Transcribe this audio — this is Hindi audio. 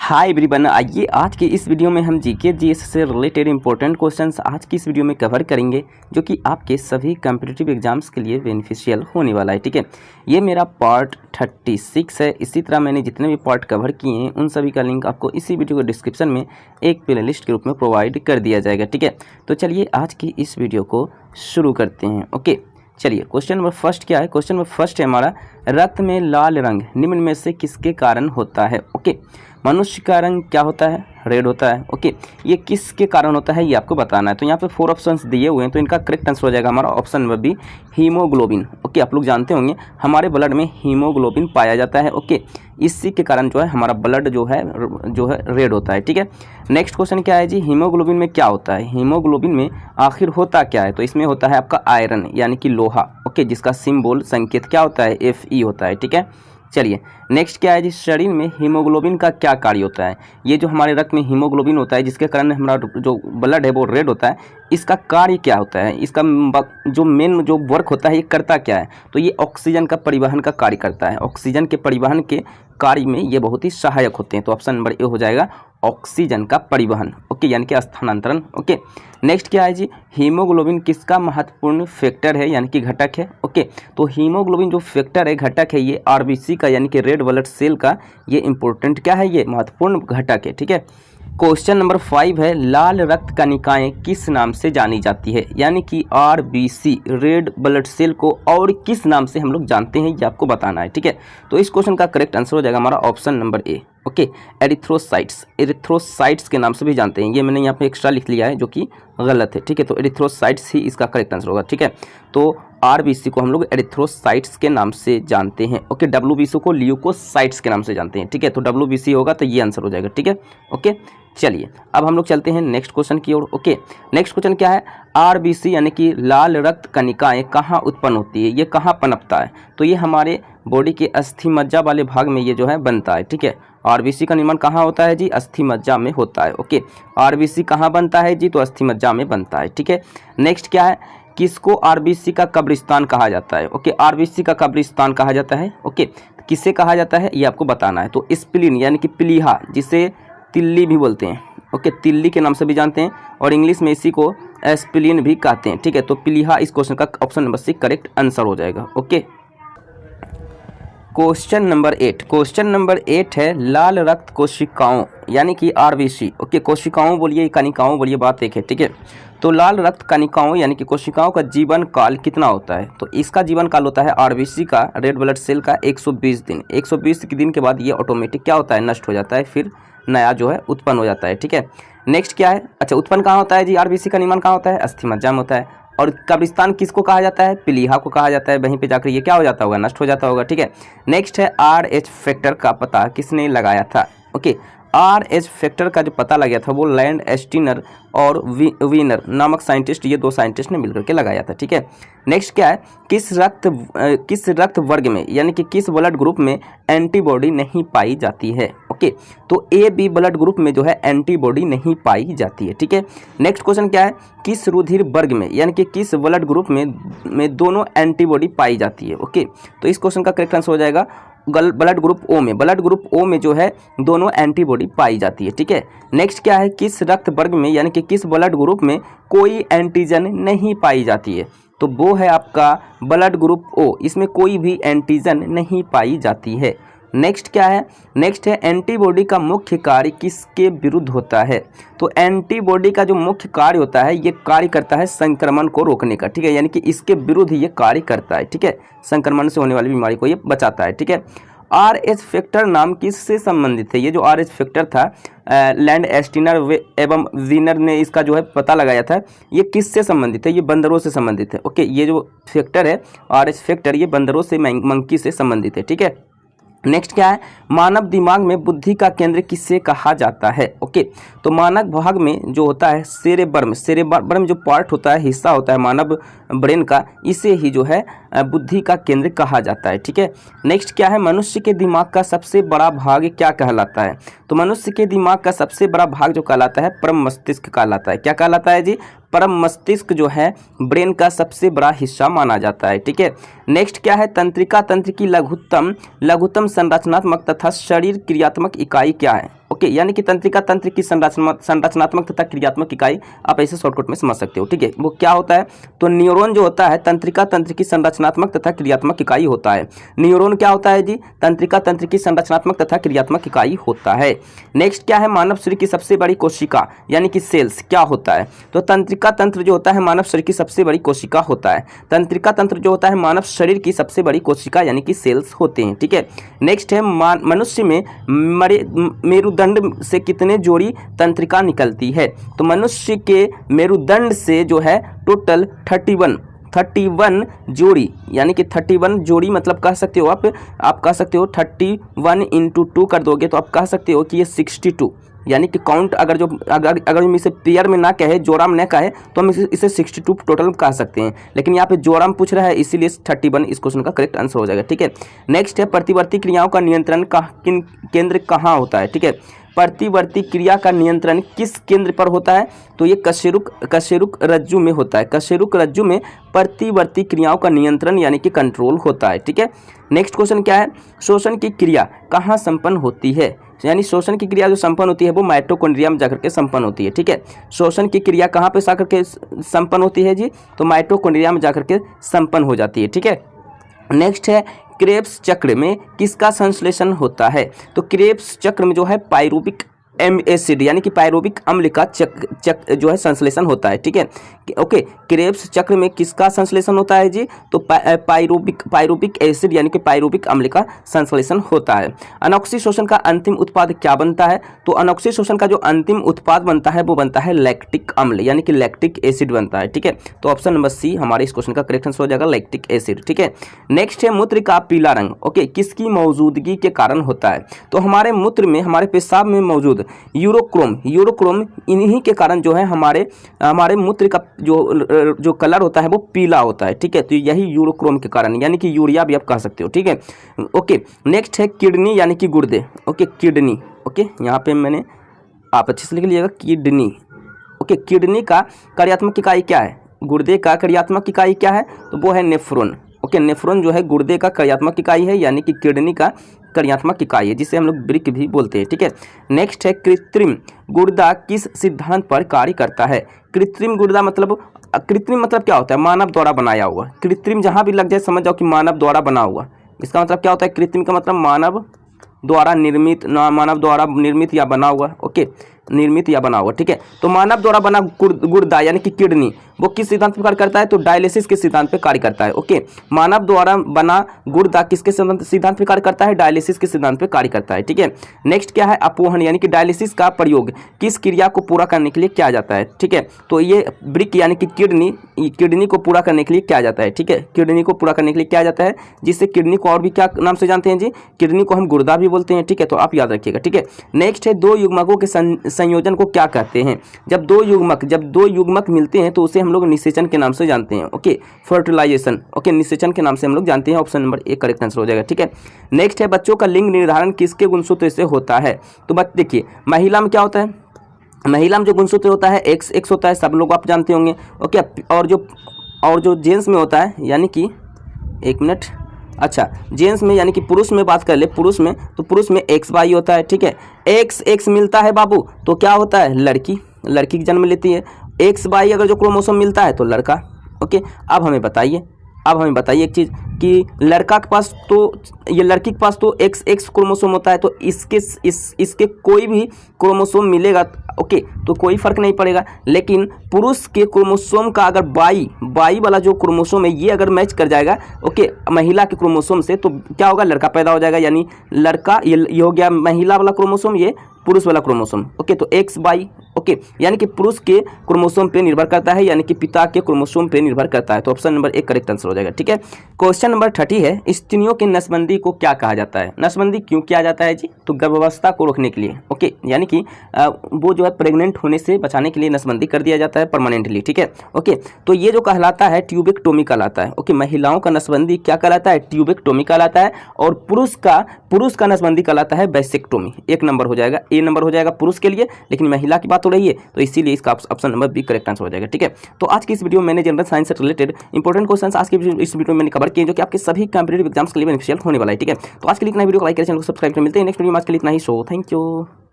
हाय एवरीवन, आइए आज की इस वीडियो में हम जीके जीएस से रिलेटेड इंपॉर्टेंट क्वेश्चंस आज की इस वीडियो में कवर करेंगे, जो कि आपके सभी कॉम्पिटिटिव एग्जाम्स के लिए बेनिफिशियल होने वाला है। ठीक है, ये मेरा पार्ट 36 है। इसी तरह मैंने जितने भी पार्ट कवर किए हैं उन सभी का लिंक आपको इसी वीडियो के डिस्क्रिप्शन में एक प्ले लिस्ट के रूप में प्रोवाइड कर दिया जाएगा। ठीक है, तो चलिए आज की इस वीडियो को शुरू करते हैं। ओके, चलिए क्वेश्चन नंबर फर्स्ट क्या है। क्वेश्चन नंबर फर्स्ट है हमारा, रक्त में लाल रंग निम्न में से किसके कारण होता है। ओके, मनुष्य का रंग क्या होता है? रेड होता है। ओके, ये किसके कारण होता है ये आपको बताना है। तो यहाँ पे 4 ऑप्शंस दिए हुए हैं, तो इनका करेक्ट आंसर हो जाएगा हमारा option number B, haemoglobin. Okay, आप लोग जानते होंगे हमारे ब्लड में हीमोग्लोबिन पाया जाता है। ओके, इसी के कारण जो है हमारा ब्लड जो है रेड होता है। ठीक है, नेक्स्ट क्वेश्चन क्या है जी, हीमोग्लोबिन में क्या होता है? हीमोग्लोबिन में आखिर होता क्या है? तो इसमें होता है आपका आयरन यानी कि लोहा। ओके, जिसका सिंबल संकेत क्या होता है? Fe होता है। ठीक है, चलिए नेक्स्ट क्या है जी, शरीर में हीमोग्लोबिन का क्या कार्य होता है? ये जो हमारे रक्त में हीमोग्लोबिन होता है जिसके कारण हमारा जो ब्लड है वो रेड होता है, इसका कार्य क्या होता है? इसका जो मेन जो वर्क होता है ये करता क्या है? तो ये ऑक्सीजन का परिवहन का कार्य करता है। ऑक्सीजन के परिवहन के कार्य में ये बहुत ही सहायक होते हैं। तो ऑप्शन नंबर ए हो जाएगा ऑक्सीजन का परिवहन। ओके, यानी कि स्थानांतरण। ओके, नेक्स्ट क्या है जी, हीमोग्लोबिन किसका महत्वपूर्ण फैक्टर है यानी कि घटक है? ओके, तो हीमोग्लोबिन जो फैक्टर है, घटक है, ये आरबीसी का यानी कि रेड ब्लड सेल का ये इंपॉर्टेंट क्या है? ये महत्वपूर्ण घटक है। ठीक है, क्वेश्चन नंबर 5 है, लाल रक्त कणिकाएं किस नाम से जानी जाती है? यानी कि आरबीसी रेड ब्लड सेल को और किस नाम से हम लोग जानते हैं ये आपको बताना है। ठीक है, तो इस क्वेश्चन का करेक्ट आंसर हो जाएगा हमारा option number A. Okay, erythrocytes, erythrocytes के नाम से भी जानते हैं। ये मैंने यहाँ पे एक्स्ट्रा लिख लिया है जो कि गलत है। ठीक है, तो एरिथ्रोसाइट्स ही इसका करेक्ट आंसर होगा। ठीक है, तो आरबीसी को हम लोग एरिथ्रोसाइट्स के नाम से जानते हैं। ओके, डब्ल्यूबीसी को ल्यूकोसाइट्स के नाम से जानते हैं। ठीक है, तो डब्ल्यूबीसी होगा तो ये आंसर हो जाएगा। ठीक है, ओके, चलिए अब हम लोग चलते हैं नेक्स्ट क्वेश्चन की ओर। ओके, नेक्स्ट क्वेश्चन क्या है, आरबीसी यानी कि लाल रक्त कणिकाएं कहाँ उत्पन्न होती है? ये कहाँ पनपता है? तो ये हमारे बॉडी के अस्थि मज्जा वाले भाग में ये जो है बनता है। ठीक है, आरबीसी का निर्माण कहाँ होता है जी? अस्थि मज्जा में होता है। ओके, आरबीसी कहाँ बनता है जी? तो अस्थि मज्जा में बनता है। ठीक है, नेक्स्ट क्या है, किसको आरबीसी का कब्रिस्तान कहा जाता है? ओके, आरबीसी का कब्रिस्तान कहा जाता है। ओके, किसे कहा जाता है ये आपको बताना है। तो स्प्लीन यानी कि प्लीहा, जिसे तिल्ली भी बोलते हैं। ओके, तिल्ली के नाम से भी जानते हैं और इंग्लिश में इसी को स्प्लीन भी कहते हैं। ठीक है, तो प्लीहा इस क्वेश्चन का option number C correct answer हो जाएगा। Okay, question number 8, question number 8 है, लाल रक्त कोशिकाओं यानी कि आरबीसी। ओके, कोशिकाओं बोलिए कणिकाओं बोलिए, बात एक है। ठीक है, तो लाल रक्त कणिकाओं यानी कि कोशिकाओं का जीवन काल कितना होता है? तो इसका जीवन काल होता है आरबीसी का रेड ब्लड सेल का 120 दिन। 120 दिन के बाद ये ऑटोमेटिक क्या होता है? नष्ट हो जाता है, फिर नया जो है उत्पन्न हो जाता है। ठीक है, नेक्स्ट क्या है, अच्छा उत्पन्न कहाँ होता है जी? आरबीसी का निर्माण कहाँ होता है? अस्थि मज्जा में होता है। और कब्रिस्तान किसको कहा जाता है? प्लीहा को कहा जाता है। वहीं पे जाकर ये क्या हो जाता होगा? नष्ट हो जाता होगा। ठीक है, नेक्स्ट है, RH फैक्टर का पता किसने लगाया था? ओके, RH फैक्टर का जो पता लगा था वो लैंड एस्टिनर और वीनर नामक साइंटिस्ट, ये 2 साइंटिस्ट ने मिलकर के लगाया था। ठीक है, नेक्स्ट क्या है, किस रक्त वर्ग में यानी कि किस ब्लड ग्रुप में एंटीबॉडी नहीं पाई जाती है? ओके, तो AB ब्लड ग्रुप में जो है एंटीबॉडी नहीं पाई जाती है। ठीक है, नेक्स्ट क्वेश्चन क्या है, किस रुधिर वर्ग में यानी कि किस ब्लड ग्रुप में दोनों एंटीबॉडी पाई जाती है? ओके, तो इस क्वेश्चन का करेक्ट आंसर हो जाएगा ब्लड ग्रुप O में। ब्लड ग्रुप O में जो है दोनों एंटीबॉडी पाई जाती है। ठीक है, नेक्स्ट क्या है, किस रक्त वर्ग में यानी कि किस ब्लड ग्रुप में कोई एंटीजन नहीं पाई जाती है? तो वो है आपका ब्लड ग्रुप O, इसमें कोई भी एंटीजन नहीं पाई जाती है। नेक्स्ट क्या है, नेक्स्ट है, एंटीबॉडी का मुख्य कार्य किसके विरुद्ध होता है? तो एंटीबॉडी का जो मुख्य कार्य होता है ये कार्य करता है संक्रमण को रोकने का। ठीक है, यानी कि इसके विरुद्ध ये कार्य करता है। ठीक है, संक्रमण से होने वाली बीमारी को ये बचाता है। ठीक है, RH फैक्टर नाम किससे संबंधित है? ये जो RH फैक्टर था लैंड एस्टिनर एवं वीनर ने इसका जो है पता लगाया था, ये किससे संबंधित है? ये बंदरों से संबंधित है। ओके, ये जो फैक्टर है RH फैक्टर ये बंदरों से मंकी से संबंधित है। ठीक है, नेक्स्ट क्या है, मानव दिमाग में बुद्धि का केंद्र किससे कहा जाता है? ओके, तो मानव भाग में जो होता है सेरेबर्म जो पार्ट होता है, हिस्सा होता है मानव ब्रेन का, इसे ही जो है बुद्धि का केंद्र कहा जाता है। ठीक है, नेक्स्ट क्या है, मनुष्य के दिमाग का सबसे बड़ा भाग क्या कहलाता है? तो मनुष्य के दिमाग का सबसे बड़ा भाग जो कहलाता है परम मस्तिष्क कहलाता है। क्या कहलाता है जी? परम मस्तिष्क जो है ब्रेन का सबसे बड़ा हिस्सा माना जाता है। ठीक है, नेक्स्ट क्या है, तंत्रिका तंत्र की लघुत्तम संरचनात्मक तथा शरीर क्रियात्मक इकाई क्या है? ओके, यानी कि तंत्रिका तंत्र की संरचनात्मक तथा क्रियात्मक इकाई, आप ऐसे शॉर्टकट में समझ सकते हो, ठीक है। वो क्या होता है, तो न्यूरॉन जो होता है तंत्रिका तंत्र की संरचनात्मक तथा क्रियात्मक इकाई होता है। न्यूरॉन क्या होता है जी, तंत्रिका तंत्र की संरचनात्मक तथा क्रियात्मक इकाई होता है। नेक्स्ट क्या है, मानव शरीर की सबसे बड़ी कोशिका यानी कि सेल्स क्या होता है, तो तंत्रिका तंत्र जो होता है मानव शरीर की सबसे बड़ी कोशिका होता है। तंत्रिका तंत्र जो होता है मानव शरीर की सबसे बड़ी कोशिका यानी कि सेल्स होते हैं, ठीक है। नेक्स्ट है मनुष्य में मेरुदंड से कितने जोड़ी तंत्रिका निकलती है, तो मनुष्य के मेरुदंड से जो है टोटल 31 जोड़ी, यानी कि 31 जोड़ी, मतलब कह सकते हो आप कह सकते हो 31 × 2 कर दोगे तो आप कह सकते हो कि ये 62, यानी कि काउंट अगर हम इसे पेयर में ना कहे, जोड़ा में ना कहे, तो हम इसे 62 टोटल कह सकते हैं, लेकिन यहाँ पे जोड़ा में पूछ रहा है इसीलिए 31 इस क्वेश्चन का करेक्ट आंसर हो जाएगा, ठीक है। नेक्स्ट है प्रतिवर्ती क्रियाओं का नियंत्रण का केंद्र कहाँ होता है, ठीक है। प्रतिवर्ती क्रिया का नियंत्रण किस केंद्र पर होता है, तो ये कशेरुक रज्जु में होता है। कशेरुक रज्जु में प्रतिवर्ती क्रियाओं का नियंत्रण यानी कि कंट्रोल होता है, ठीक है। नेक्स्ट क्वेश्चन क्या है, शोषण की क्रिया कहाँ संपन्न होती है, यानी शोषण की क्रिया जो संपन्न होती है वो माइटोकॉन्ड्रिया में जाकर के संपन्न होती है, ठीक है। शोषण की क्रिया कहाँ पे जाकर के संपन्न होती है जी, तो माइटोकॉन्ड्रिया में जाकर के संपन्न हो जाती है, ठीक है। नेक्स्ट है क्रेब्स चक्र में किसका संश्लेषण होता है, तो क्रेब्स चक्र में जो है पाइरुविक एसिड यानी कि पाइरुविक अम्ल का जो है संश्लेषण होता है, ठीक है। ओके, क्रेब्स चक्र में किसका संश्लेषण होता है जी, तो पाइरुविक एसिड यानी कि पाइरुविक अम्ल का संश्लेषण होता है। अनॉक्सी शोषण का अंतिम उत्पाद क्या बनता है, तो अनॉक्सी शोषण का जो अंतिम उत्पाद बनता है वो बनता है लैक्टिक अम्ल यानी कि लैक्टिक एसिड बनता है, ठीक है। तो ऑप्शन नंबर सी हमारे इस क्वेश्चन का करेक्ट आंसर हो जाएगा लैक्टिक एसिड, ठीक है। नेक्स्ट है मूत्र का पीला रंग, ओके, किसकी मौजूदगी के कारण होता है, तो हमारे मूत्र में, हमारे पेशाब में मौजूद यूरोक्रोम इन्हीं के कारण जो है हमारे मूत्र का जो कलर होता है वो पीला होता है, ठीक है। तो यही यूरोक्रोम के कारण, यानी कि यूरिया भी आप कह सकते हो, ठीक है। ओके, नेक्स्ट है किडनी यानी कि गुर्दे, ओके, किडनी, ओके, यहाँ पे मैंने आप अच्छे से लिख लीजिएगा किडनी, ओके। किडनी का कार्यात्मक इकाई क्या है, गुर्दे का कार्यात्मक इकाई क्या है, तो वो है नेफ्रॉन, ओके। नेफ्रॉन जो है गुर्दे का कार्यात्मक इकाई है, यानी कि किडनी का कार्यात्मक इकाई है, जिसे हम लोग ब्रिक भी बोलते हैं, ठीक है। नेक्स्ट है कृत्रिम गुर्दा किस सिद्धांत पर कार्य करता है, कृत्रिम गुर्दा मतलब क्या होता है, मानव द्वारा बनाया हुआ। कृत्रिम जहां भी लग जाए समझ जाओ कि मानव द्वारा बना हुआ, इसका मतलब क्या होता है, कृत्रिम का मतलब मानव द्वारा निर्मित या बना हुआ, ओके, निर्मित या बना हुआ, ठीक है। तो मानव द्वारा बना गुर्दा यानी कि किडनी वो किस सिद्धांत पर कार्य करता है, तो डायलिसिस के सिद्धांत पे कार्य करता है, ओके। मानव द्वारा बना गुर्दा किसके सिद्धांत पे कार्य करता है, डायलिसिस के सिद्धांत पे कार्य करता है, ठीक है। नेक्स्ट क्या है, अपोहन यानी कि डायलिसिस का प्रयोग किस क्रिया को पूरा करने के लिए किया जाता है, ठीक है। तो ये ब्रिक यानी कि किडनी को पूरा करने के लिए किया जाता है, ठीक है। किडनी को पूरा करने के लिए किया जाता है, जिससे किडनी को और भी क्या नाम से जानते हैं जी, किडनी को हम गुर्दा भी बोलते हैं, ठीक है। तो आप याद रखिएगा, ठीक है। नेक्स्ट है दो युग्मकों के संयोजन को क्या कहते हैं, जब दो युग्मक मिलते हैं तो उसे हम लोग निषेचन के नाम से जानते हैं, ओके, फर्टिलाइजेशन, ओके, निषेचन के नाम से हम लोग जानते हैं। Option number A correct answer हो जाएगा, ठीक है। नेक्स्ट है बच्चों का लिंग निर्धारण किसके गुणसूत्र से होता है, तो देखिए महिला में क्या होता है, महिला में जो गुणसूत्र होता है एक्स होता है, सब लोग आप जानते होंगे, ओके। और जो जेंट्स में होता है, यानी कि एक मिनट, अच्छा, जेंट्स में यानी कि पुरुष में बात कर ले, पुरुष में XY होता है, ठीक है। X मिलता है बाबू तो क्या होता है, लड़की की जन्म लेती है। XY अगर जो क्रोमोसोम मिलता है तो लड़का, ओके। अब हमें बताइए एक चीज़ कि लड़का के पास तो ये लड़की के पास तो XX क्रोमोसोम होता है, तो इसके कोई भी क्रोमोसोम मिलेगा, ओके, तो कोई फर्क नहीं पड़ेगा। लेकिन पुरुष के क्रोमोसोम का अगर बाई वाला जो क्रोमोसोम है ये अगर मैच कर जाएगा, ओके, महिला के क्रोमोसोम से, तो क्या होगा, लड़का पैदा हो जाएगा, यानी लड़का ये हो गया महिला वाला क्रोमोसोम, ये पुरुष वाला क्रोमोसोम, ओके। तो XY, ओके, यानी कि पुरुष के क्रोमोसोम पे निर्भर करता है, यानी कि पिता के क्रोमोसोम पे निर्भर करता है। तो ऑप्शन नंबर 1 करेक्ट आंसर हो जाएगा, ठीक है। क्वेश्चन नंबर 30 है, स्त्रियों की नसबंदी को क्या कहा जाता है, नसबंदी क्यों किया जाता है जी, तो गर्भावस्था को रोकने के लिए, ओके, यानी कि वो जो है प्रेग्नेंट होने से बचाने के लिए नसबंदी कर दिया जाता है परमानेंटली, ठीक है, ओके। तो ये जो कहलाता है ट्यूबेक्टोमी कहलाता है, ओके। महिलाओं का नसबंदी क्या कहलाता है, ट्यूबेक्टोमी कहलाता है, और पुरुष का नसबंदी कहलाता है वैसेक्टोमी। 1 नंबर हो जाएगा, A नंबर हो जाएगा पुरुष के लिए, लेकिन महिला की बात हो रही है तो इसीलिए इसका option number B correct answer हो जाएगा, ठीक है। तो आज की इस वीडियो में मैंने जनरल साइंस से रिलेटेड इंपॉर्टेंट क्वेश्चंस आज की इस वीडियो में मैंने कवर किए, जो कि आपके सभी कॉम्पिटिटिव एग्जाम्स के लिए बेनिफिशियल होने वाला है, ठीक है। तो आज के लिए इतना वीडियो को लाइक करें, चैनल को सब्सक्राइब करें, मिलते हैं नेक्स्ट वीडियो में। आज के लिए इतना ही, सो थैंक यू।